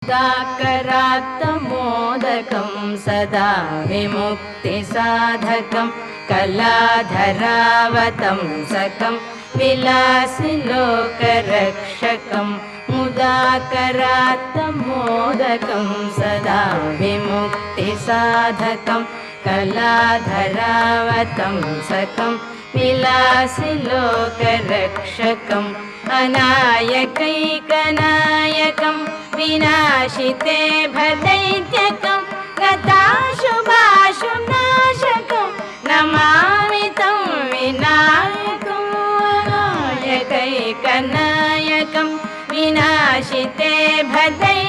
मुदाकरात्तमोदकं सदा विमुक्तिसाधकं कलाधरावतंसकं विलासिलोकरक्षकं मुदाकरात्तमोदकं सदा विमुक्तिसाधकं कलाधरावतंसकं विलासिलोकरक्षकम् अनायकैकनायकं विनाशिते भदैत्यकं गताशुभाशुं नाशकं नमामि तं विनायकम् अनायकैकनायकं विनाशिते भदैत्यकं